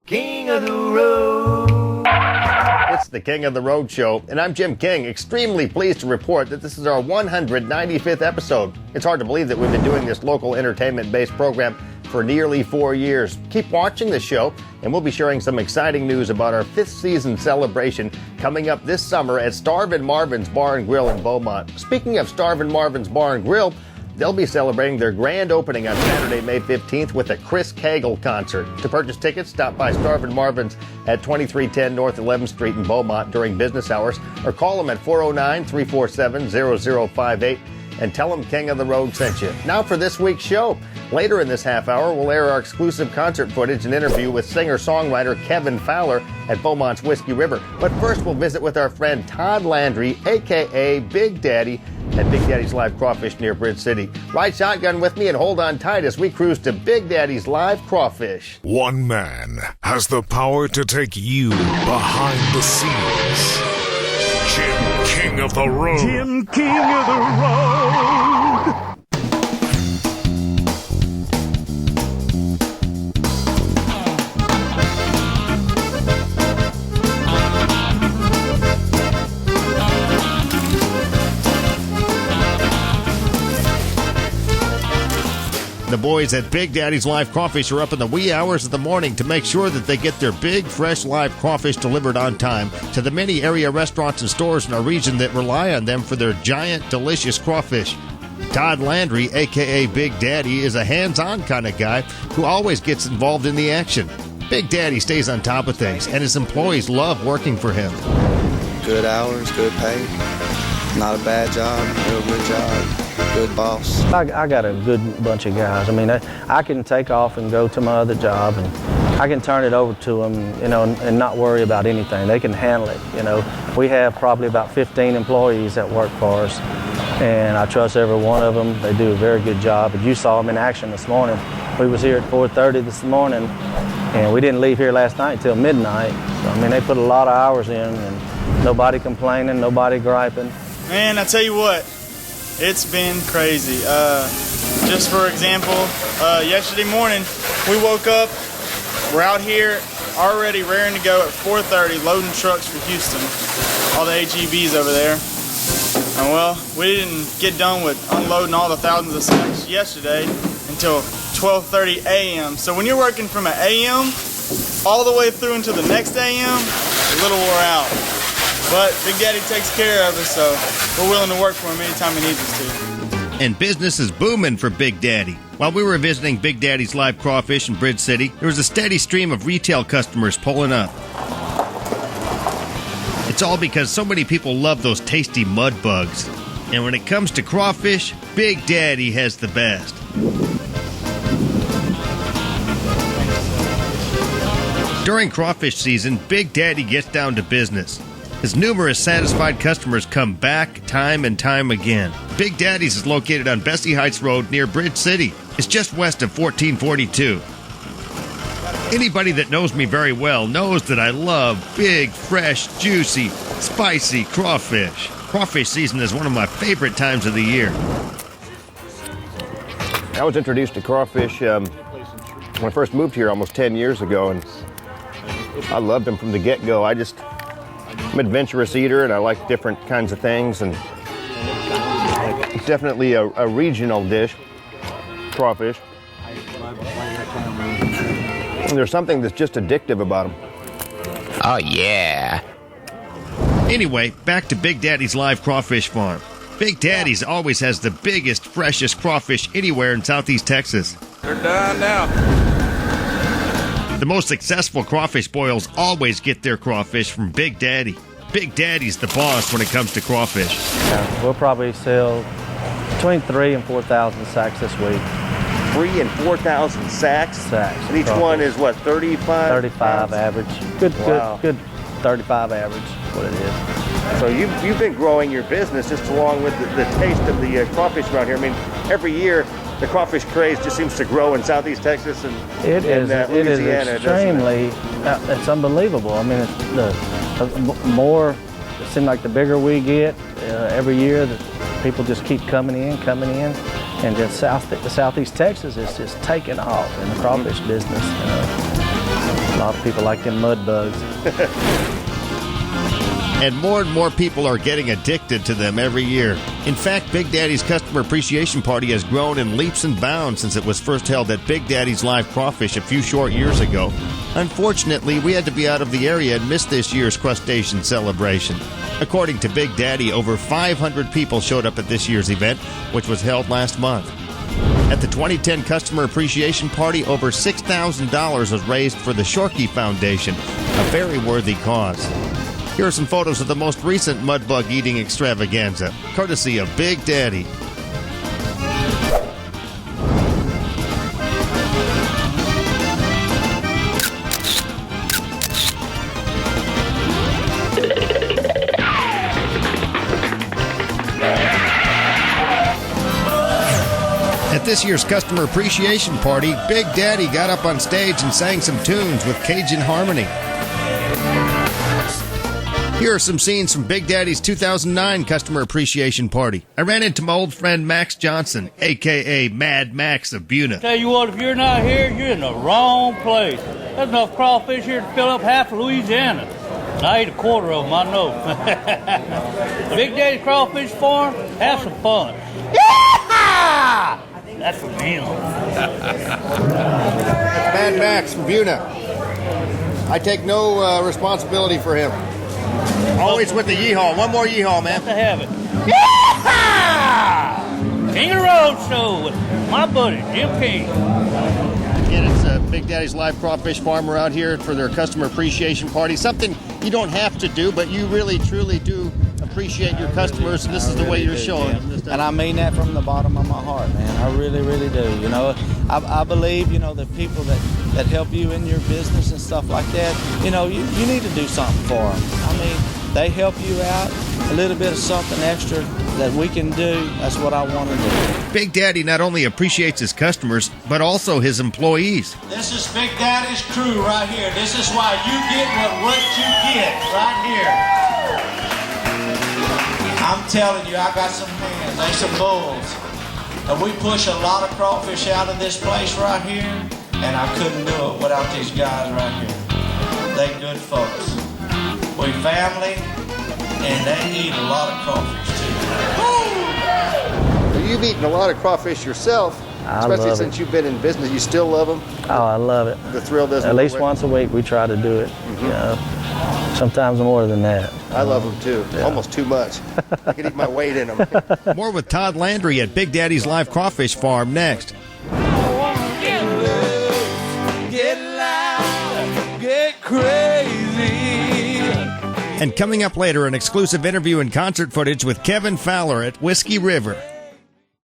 King of the Road. It's the King of the Road show, and I'm Jim King, extremely pleased to report that this is our 195th episode. It's hard to believe that we've been doing this local entertainment-based program for nearly 4 years. Keep watching the show, and we'll be sharing some exciting news about our 5th season celebration coming up this summer at Starvin' Marvin's Bar and Grill in Beaumont. Speaking of Starvin' Marvin's Bar and Grill, they'll be celebrating their grand opening on Saturday, May 15th with a Chris Cagle concert. To purchase tickets, stop by Starvin' Marvin's at 2310 North 11th Street in Beaumont during business hours, or call them at 409-347-0058 and tell them King of the Road sent you. Now for this week's show. Later in this half hour, we'll air our exclusive concert footage and interview with singer-songwriter Kevin Fowler at Beaumont's Whiskey River. But first, we'll visit with our friend Todd Landry, a.k.a. Big Daddy, at Big Daddy's Live Crawfish near Bridge City. Ride shotgun with me and hold on tight as we cruise to Big Daddy's Live Crawfish. One man has the power to take you behind the scenes. Jim King of the Road. Jim King of the Road. The boys at Big Daddy's Live Crawfish are up in the wee hours of the morning to make sure that they get their big, fresh live crawfish delivered on time to the many area restaurants and stores in our region that rely on them for their giant, delicious crawfish. Todd Landry, a.k.a. Big Daddy, is a hands-on kind of guy who always gets involved in the action. Big Daddy stays on top of things, and his employees love working for him. Good hours, good pay, not a bad job, real good job. Good boss. I got a good bunch of guys. I mean, I can take off and go to my other job, and I can turn it over to them, you know, and not worry about anything. They can handle it, you know. We have probably about 15 employees that work for us, and I trust every one of them. They do a very good job. And you saw them in action this morning. We was here at 4:30 this morning, and we didn't leave here last night till midnight. So, I mean, they put a lot of hours in, and nobody complaining, nobody griping. Man, I tell you what. It's been crazy. Just for example, yesterday morning, we woke up, we're out here already raring to go at 4:30, loading trucks for Houston, all the HEBs over there. And well, we didn't get done with unloading all the thousands of sacks yesterday until 12:30 a.m. So when you're working from an a.m. all the way through until the next a.m., a little wore out. But Big Daddy takes care of us, so we're willing to work for him anytime he needs us to. And business is booming for Big Daddy. While we were visiting Big Daddy's Live Crawfish in Bridge City, there was a steady stream of retail customers pulling up. It's all because so many people love those tasty mud bugs. And when it comes to crawfish, Big Daddy has the best. During crawfish season, Big Daddy gets down to business. His numerous satisfied customers come back time and time again. Big Daddy's is located on Bessie Heights Rd near Bridge City. It's just west of 1442. Anybody that knows me very well knows that I love big, fresh, juicy, spicy crawfish. Crawfish season is one of my favorite times of the year. I was introduced to crawfish when I first moved here almost 10 years ago, and I loved them from the get-go. I'm an adventurous eater, and I like different kinds of things, and it's definitely a regional dish, crawfish. And there's something that's just addictive about them. Oh, yeah. Anyway, back to Big Daddy's Live Crawfish Farm. Big Daddy's always has the biggest, freshest crawfish anywhere in Southeast Texas. They're done now. The most successful crawfish boils always get their crawfish from Big Daddy. Big Daddy's the boss when it comes to crawfish. We'll probably sell between 3,000 and 4,000 sacks this week. 3,000 and 4,000 sacks? Sacks. And each crawfish. one is what, 35? 35 average. Good, Wow. good 35 average is what it is. So you've been growing your business just along with the taste of the crawfish around here. I mean, every year the crawfish craze just seems to grow in Southeast Texas and It is Louisiana. extremely, it's unbelievable. I mean, it's the more, it seems like the bigger we get every year, the people just keep coming in, and just Southeast Texas is just taking off in the crawfish business, you know. A lot of people like them mud bugs. And more people are getting addicted to them every year. In fact, Big Daddy's Customer Appreciation Party has grown in leaps and bounds since it was first held at Big Daddy's Live Crawfish a few short years ago. Unfortunately, we had to be out of the area and miss this year's crustacean celebration. According to Big Daddy, over 500 people showed up at this year's event, which was held last month. At the 2010 Customer Appreciation Party, over $6,000 was raised for the Shorkey Foundation, a very worthy cause. Here are some photos of the most recent mudbug eating extravaganza, courtesy of Big Daddy. At this year's Customer Appreciation Party, Big Daddy got up on stage and sang some tunes with Cajun harmony. Here are some scenes from Big Daddy's 2009 Customer Appreciation Party. I ran into my old friend Max Johnson, a.k.a. Mad Max of Buna. Tell you what, if you're not here, you're in the wrong place. There's enough crawfish here to fill up half of Louisiana. And I ate a quarter of them, I know. Big Daddy's Crawfish Farm, have some fun. Yeah! That's for me. Mad Max from Buna. I take no responsibility for him. Always with the yeehaw. One more yeehaw, man. To have it. Yeah! King of the Road Show with my buddy, Jim King. Again, it's Big Daddy's Live Crawfish Farm around here for their Customer Appreciation Party. Something you don't have to do, but you really, truly do appreciate your customers, and this is the way you're showing. And I mean that from the bottom of my heart, man. I really, really do. You know, I believe, you know, the people that help you in your business and stuff like that, you know, you need to do something for them. I mean, they help you out, a little bit of something extra that we can do, that's what I want to do. Big Daddy not only appreciates his customers, but also his employees. This is Big Daddy's crew right here. This is why you get what you get right here. I'm telling you, I got some hands, they some bulls. And we push a lot of crawfish out of this place right here, and I couldn't do it without these guys right here. They good folks. We family, and they eat a lot of crawfish too. Woo! You've eaten a lot of crawfish yourself, especially since you've been in business. You still love them? Oh, I love it. The thrill doesn't At least once a week we try to do it. You know, sometimes more than that. I love them too. Yeah. Almost too much. I could eat my weight in them. More with Todd Landry at Big Daddy's Live Crawfish Farm next. Get loose, get loud, get crazy. And coming up later, an exclusive interview and concert footage with Kevin Fowler at Whiskey River.